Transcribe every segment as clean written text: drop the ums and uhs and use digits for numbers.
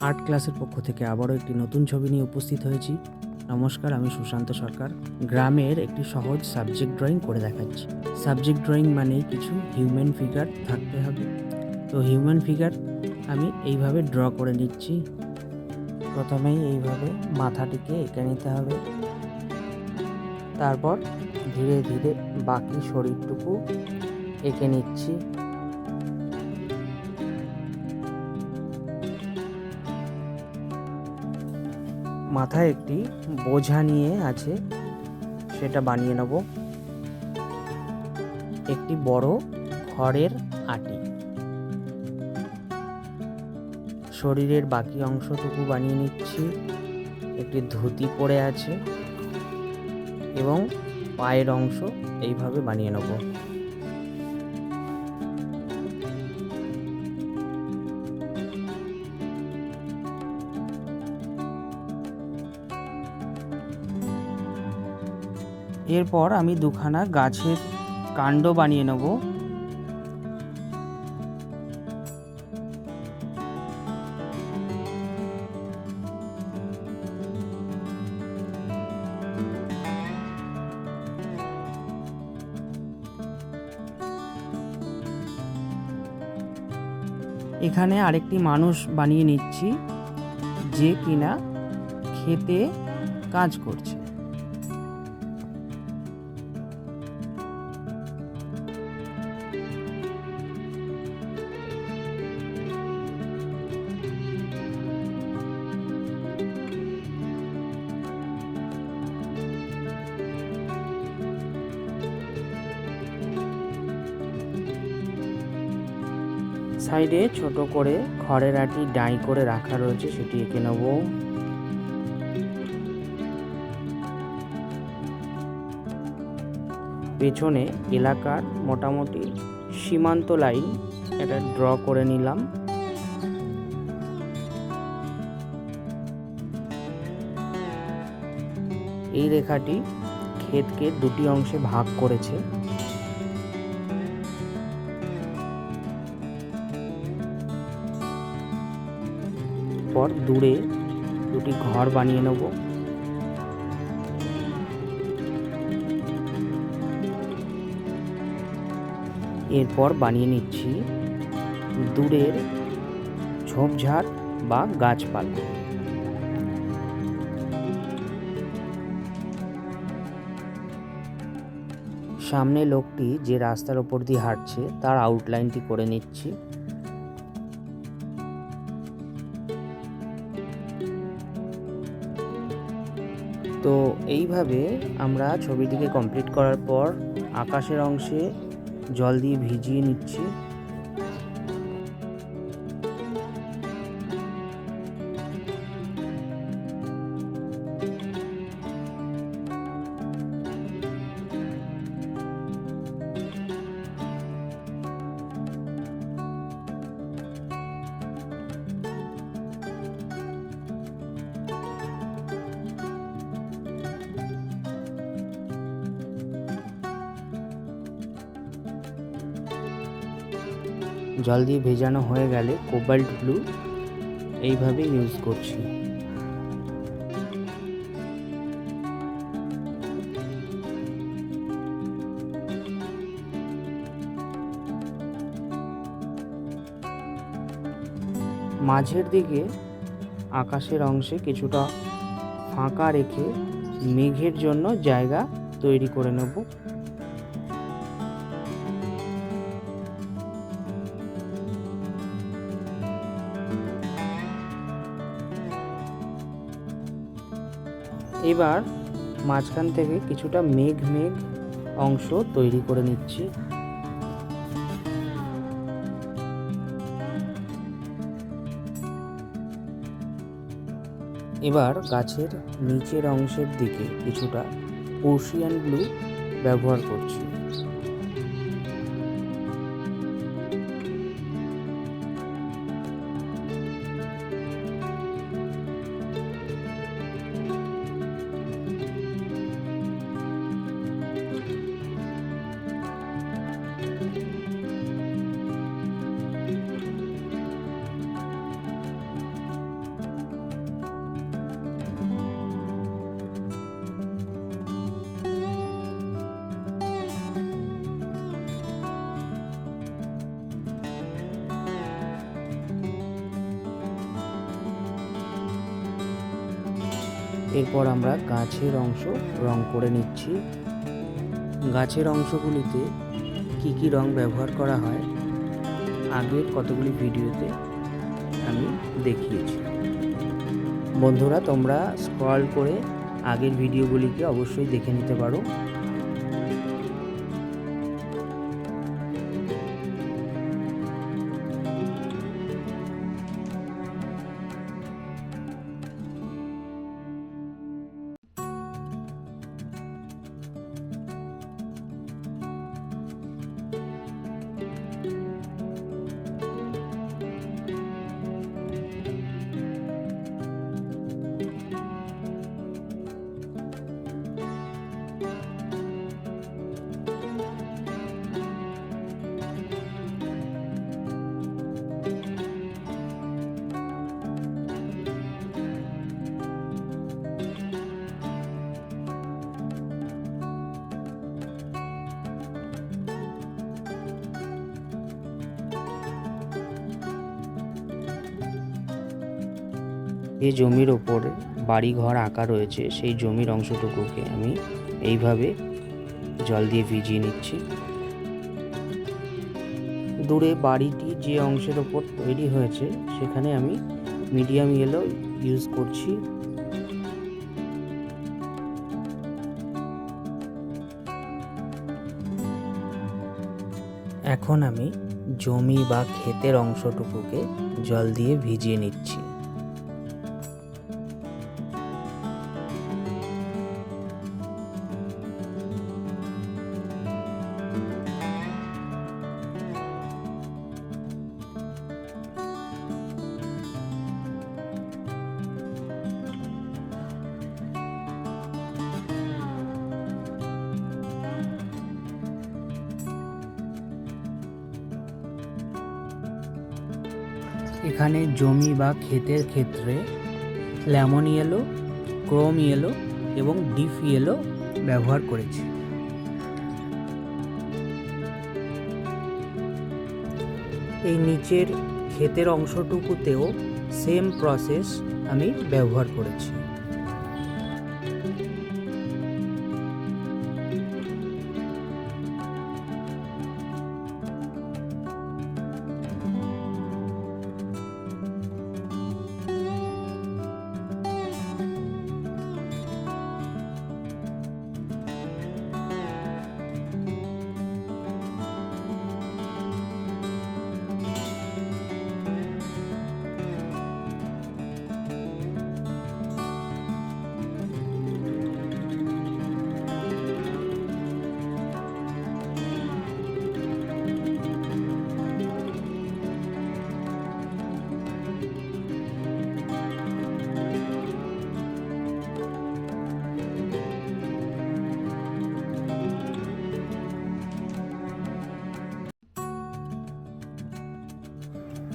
Art ক্লাসের পক্ষ থেকে আবারও একটি নতুন ছবি নিয়ে উপস্থিত হয়েছি। নমস্কার, আমি সুশান্ত সরকার। গ্রামের একটি সহজ সাবজেক্ট ড্রয়িং করে দেখাচ্ছি। সাবজেক্ট ড্রয়িং মানেই কিছু হিউম্যান ফিগার থাকতে হবে। তো হিউম্যান ফিগার আমি এইভাবে ড্র করে নিচ্ছি। প্রথমেই এইভাবে মাথাটিকে এঁকে নিতে হবে, তারপর ধীরে ধীরে বাকি শরীরটুকু এঁকে নিচ্ছি। মাথায় একটি বোঝা নিয়ে আছে, সেটা বানিয়ে নেব। একটি বড় খড়ের আটি, শরীরের বাকি অংশটুকু বানিয়ে নিচ্ছি। একটি ধুতি পরে আছে এবং পায়ের অংশ এইভাবে বানিয়ে নেব। এরপর আমি দুখানা গাছের কাণ্ড বানিয়ে নেব। এখানে আরেকটি মানুষ বানিয়ে নিচ্ছি, যে কিনা খেতে কাজ করছে। সাইডে ছোট করে খড়ের আটি ডাই করে রাখা রয়েছে, সেটি এঁকে নেব। পেছনে এলাকার মোটামুটি সীমান্ত লাইন এটা ড্র করে নিলাম। এই রেখাটি ক্ষেতকে দুটি অংশে ভাগ করেছে। পর দূরে দুটি ঘর বানিয়ে নেব। এরপর বানিয়ে নিচ্ছি দূরের ঝোপঝাড় বা গাছপালা। সামনে লোকটি যে রাস্তার উপর দিয়ে হাঁটছে তার আউটলাইনটি করে নিচ্ছি। তো এইভাবে আমরা ছবিটিকে কমপ্লিট করার পর আকাশের অংশে জল দিয়ে ভিজিয়ে নিচ্ছি। জল দিয়ে ভেজানো হয়ে গেলে কোবাল্ট ব্লু এইভাবে ইউজ করছি। মাঝের দিকে আকাশের অংশে কিছুটা ফাঁকা রেখে মেঘের জন্য জায়গা তৈরি করে নেব। এবার মাঝখান থেকে কিছুটা মেঘ মেঘ অংশ তৈরি করে নিচ্ছি। এবার গাছের নিচের অংশের দিকে কিছুটা পার্সিয়ান ব্লু ব্যবহার করছি। এরপর আমরা গাছের অংশ রং করে নিচ্ছি। গাছের অংশগুলিতে কি কি রং ব্যবহার করা হয় আগের কতগুলি ভিডিওতে আমি দেখিয়েছি। বন্ধুরা, তোমরা স্ক্রল করে আগের ভিডিওগুলিকে অবশ্যই দেখে নিতে পারো। যে জমির ওপর বাড়িঘর আঁকা রয়েছে সেই জমির অংশটুকুকে আমি এইভাবে জল দিয়ে ভিজিয়ে নিচ্ছি। দূরে বাড়িটি যে অংশের ওপর তৈরি হয়েছে সেখানে আমি মিডিয়াম ইয়েলো ইউজ করছি। এখন আমি জমি বা ক্ষেতের অংশটুকুকে জল দিয়ে ভিজিয়ে নিচ্ছি। এখানে জমি বা ক্ষেতের ক্ষেত্রে লেমন ইয়েলো, ক্রোম ইয়েলো এবং ডিপ ইয়েলো ব্যবহার করেছি। এই নিচের ক্ষেতের অংশটুকুতেও সেম প্রসেস আমি ব্যবহার করেছি।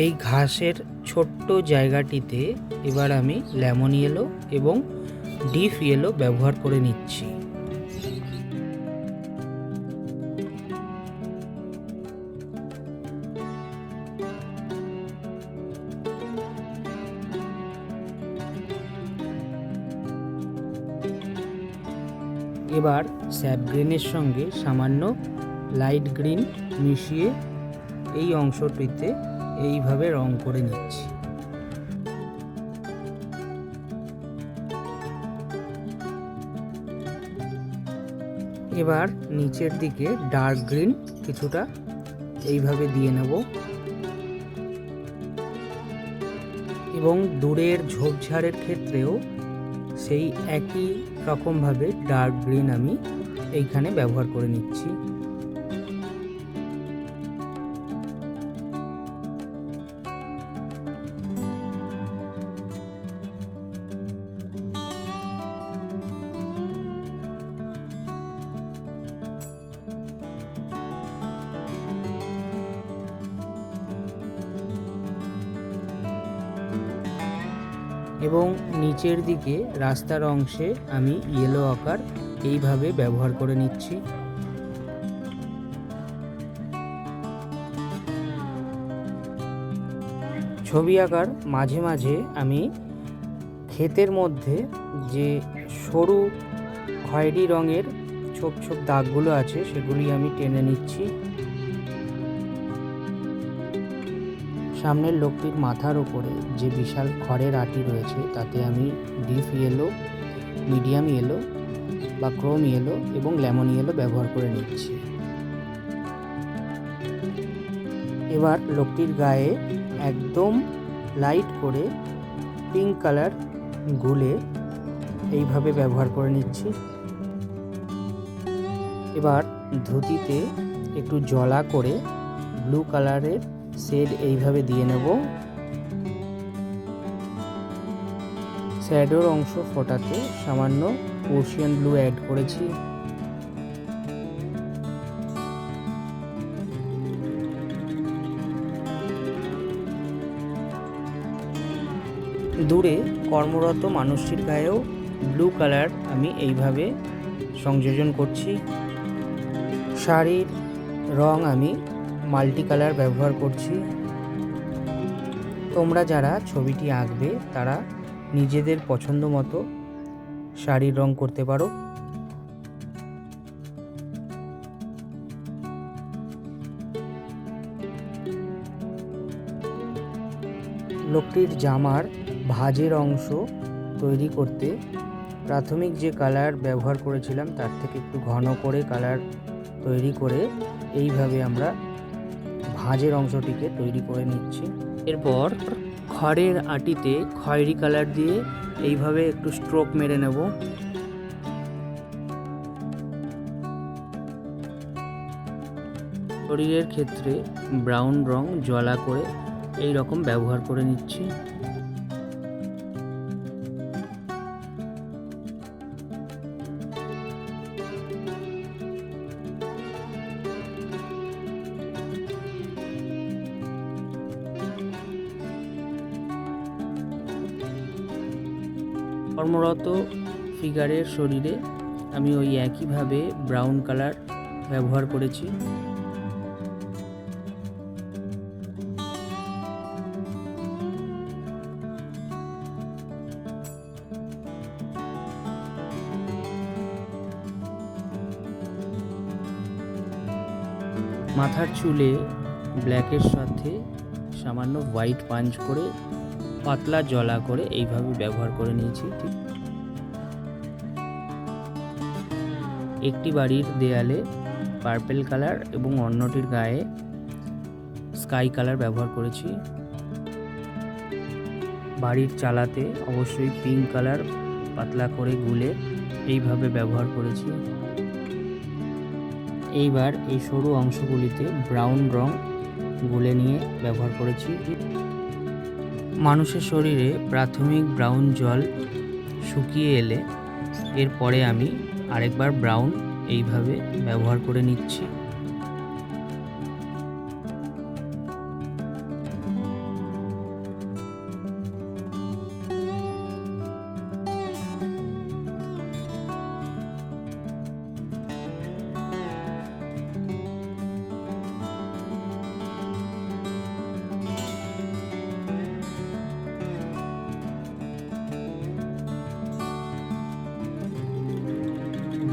এই ঘাসের ছোট্ট জায়গাটিতে এবার আমি লেমন ইয়েলো এবং ডিপ ইয়েলো ব্যবহার করে নিচ্ছি। এবার স্যাপ গ্রিনের সঙ্গে সামান্য লাইট গ্রিন মিশিয়ে এই অংশটিতে এইভাবে রং করে নিচ্ছি। এবার নিচের দিকে ডার্ক গ্রিন কিছুটা এইভাবে দিয়ে নেব এবং দূরের ঝোপঝাড়ের ক্ষেত্রেও সেই একই রকমভাবে ডার্ক গ্রিন আমি এইখানে ব্যবহার করে নিচ্ছি। এবং নিচের দিকে রাস্তার অংশে আমি ইয়েলো আকার এইভাবে ব্যবহার করে নিচ্ছি। ছবি আঁকার মাঝে মাঝে আমি ক্ষেতের মধ্যে যে সরু খয়েরি রঙের ছোপ ছোপ দাগগুলো আছে সেগুলি আমি টেনে নিচ্ছি। সামনের লোকটির মাথার উপরে যে বিশাল খড়ের আটি রয়েছে তাতে আমি ডিপ ইয়েলো, মিডিয়াম ইয়েলো বা ক্রোম ইয়েলো এবং লেমন ইয়েলো ব্যবহার করে নিচ্ছি। এবার লোকটির গায়ে একদম লাইট করে পিঙ্ক কালার গুলে এইভাবে ব্যবহার করে নিচ্ছি। এবার ধুতিতে একটু জলা করে ব্লু কালারের শেড এইভাবে দিয়ে নেব। শ্যাডোর অংশ ফোটাতে সামান্য ওশিয়ান ব্লু অ্যাড করেছি। দূরে কর্মরত মানুষটির গায়েও ব্লু কালার আমি এইভাবে সংযোজন করছি। শাড়ির রং আমি মাল্টি কালার ব্যবহার করছি। তোমরা যারা ছবিটি আঁকবে তারা নিজেদের পছন্দ মতো শাড়ির রং করতে পারো। লোকটির জামার ভাঁজের অংশ তৈরি করতে প্রাথমিক যে কালার ব্যবহার করেছিলাম তার থেকে একটু ঘন করে কালার তৈরি করে এইভাবে আমরা ভাঁজের অংশটিকে তৈরি করে নিচ্ছি। এরপর খড়ের আটিতে খয়েরি কালার দিয়ে এইভাবে একটু স্ট্রোক মেরে নেব। শরীরের ক্ষেত্রে ব্রাউন রং জলা করে এই রকম ব্যবহার করে নিচ্ছি। কর্মরত ফিগারের শরীরে আমি ওই একইভাবে ব্রাউন কালার ব্যবহার করেছি। মাথার চুলে ব্ল্যাকের সাথে সামান্য হোয়াইট পাঞ্চ করে পাতলা জলা করে এইভাবে ব্যবহার করে নিয়েছি। একটি বাড়ির দেয়ালে পার্পেল কালার এবং অন্যটির গায়ে স্কাই কালার ব্যবহার করেছি। বাড়ির চালাতে অবশ্যই পিঙ্ক কালার পাতলা করে গুলে এইভাবে ব্যবহার করেছি। এইবার এই সরু অংশগুলিতে ব্রাউন রং গুলে নিয়ে ব্যবহার করেছি। মানুষের শরীরে প্রাথমিক ব্রাউন জল শুকিয়ে এলে এরপরে আমি আরেকবার ব্রাউন এইভাবে ব্যবহার করে নিচ্ছি।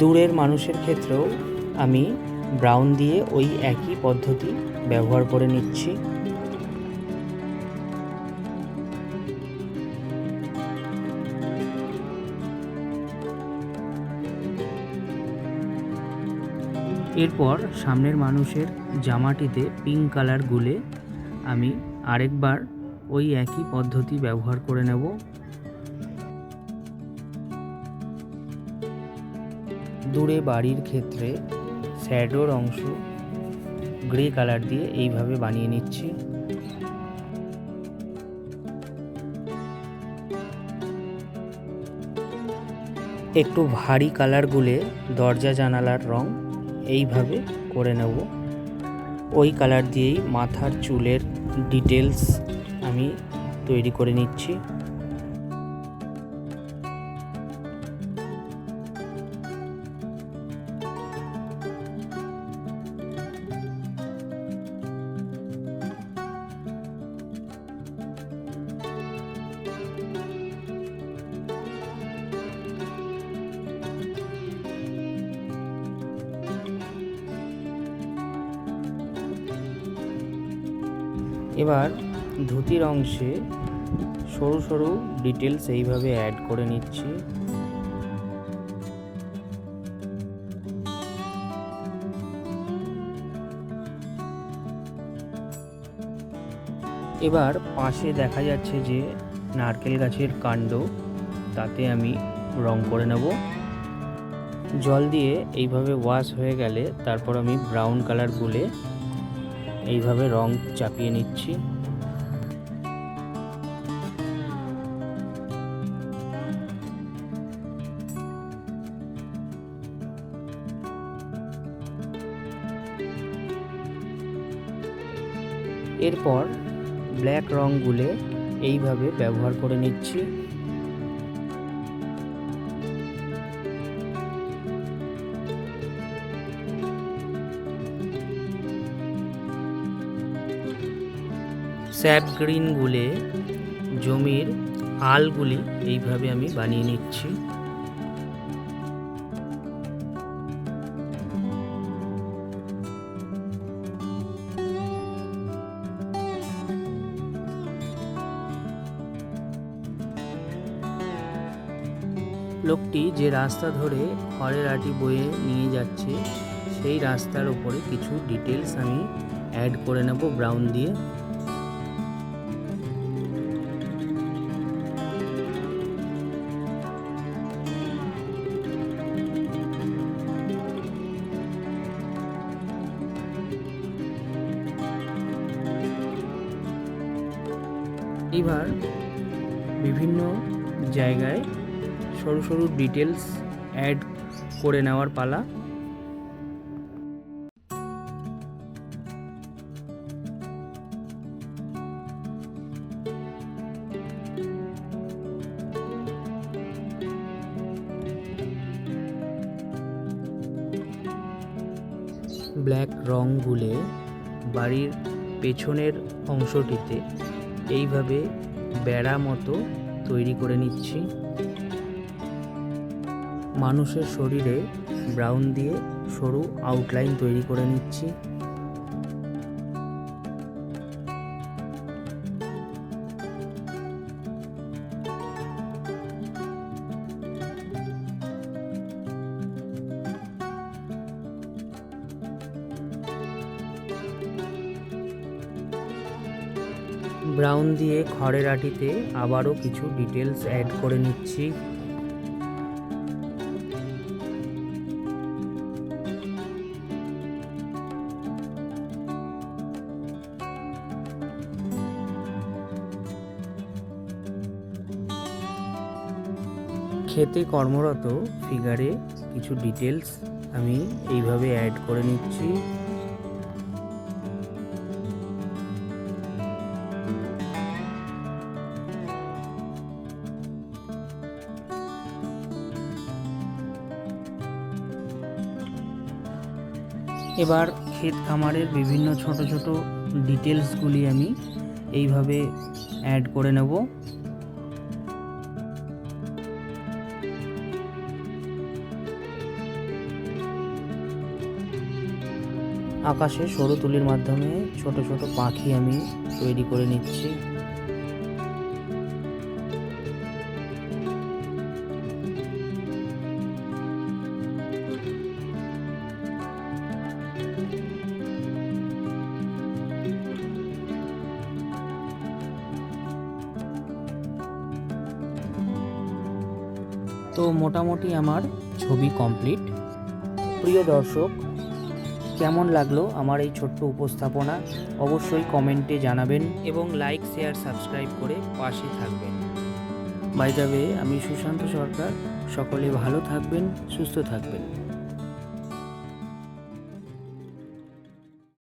দূরের মানুষের ক্ষেত্রেও আমি ব্রাউন দিয়ে ওই একই পদ্ধতি ব্যবহার করে নিচ্ছি। এরপর সামনের মানুষের জামাটিতে পিঙ্ক কালার গুলে আমি আরেকবার ওই একই পদ্ধতি ব্যবহার করে নেব। দূরে বাড়ির ক্ষেত্রে শ্যাডোর অংশ গ্রে কালার দিয়ে এইভাবে বানিয়ে নিচ্ছি। একটু ভারী কালার গুলে দরজা জানালার রং এইভাবে করে নেব। ওই কালার দিয়েই মাথার চুলের ডিটেলস আমি তৈরি করে নিচ্ছি। এবার ধুতির অংশে সরু সরু ডিটেলস এইভাবে অ্যাড করে নিচ্ছি। এবার পাশে দেখা যাচ্ছে যে নারকেল গাছের কাণ্ড, তাতে আমি রং করে নেব। জল দিয়ে এইভাবে ওয়াশ হয়ে গেলে তারপর আমি ব্রাউন কালার গুলে এইভাবে রং চাপিয়ে নিচ্ছি। এরপর ব্ল্যাক রং গুলে এইভাবে ব্যবহার করে নিচ্ছি। স্যাপ গ্রিন গুলে জমির আলগুলি এইভাবে আমি বানিয়ে নিচ্ছি। লোকটি যে রাস্তা ধরে খড়ের আটি বয়ে নিয়ে যাচ্ছে সেই রাস্তার উপরে কিছু ডিটেলস আমি অ্যাড করে নেব ব্রাউন দিয়ে। এবার বিভিন্ন জায়গায় সরু সরু ডিটেলস অ্যাড করে নেওয়ার পালা। ব্ল্যাক রং গুলে বাড়ির পেছনের অংশটিতে এইভাবে বেড়া মতো তৈরি করে নিচ্ছি। মানুষের শরীরে ব্রাউন দিয়ে সরু আউটলাইন তৈরি করে নিচ্ছি। ব্রাউন দিয়ে খড়ের আটিতে আবারও কিছু ডিটেলস অ্যাড করে নিচ্ছি। খেতে কর্মরত ফিগারে কিছু ডিটেলস আমি এইভাবে অ্যাড করে নিচ্ছি। এবার ক্ষেত খামারের বিভিন্ন ছোট ছোট ডিটেলসগুলি আমি এইভাবে অ্যাড করে নেব। আকাশে সরু তুলির মাধ্যমে ছোট ছোট পাখি আমি তৈরি করে নিচ্ছি। তো মোটামুটি আমার ছবি কমপ্লিট। প্রিয় দর্শক, কেমন লাগলো আমার এই ছোট্ট উপস্থাপনা অবশ্যই কমেন্টে জানাবেন এবং লাইক শেয়ার সাবস্ক্রাইব করে পাশে থাকবেন। বাই দ্য ওয়ে, আমি সুশান্ত সরকার। সকলে ভালো থাকবেন, সুস্থ থাকবেন।